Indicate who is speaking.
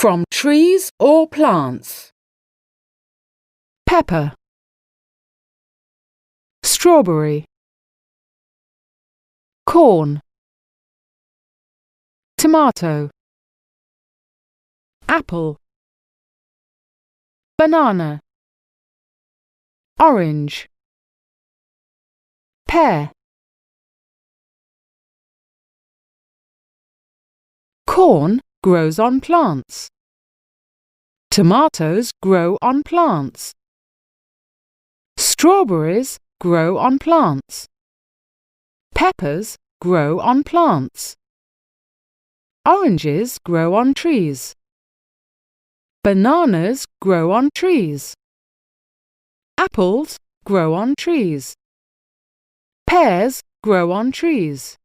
Speaker 1: From trees or plants. Pepper. Strawberry. Corn. Tomato. Apple. Banana. Orange. Pear. Corn grows on plants. Tomatoes grow on plants. Strawberries grow on plants. Peppers grow on plants. Oranges grow on trees. Bananas grow on trees. Apples grow on trees. Pears grow on trees.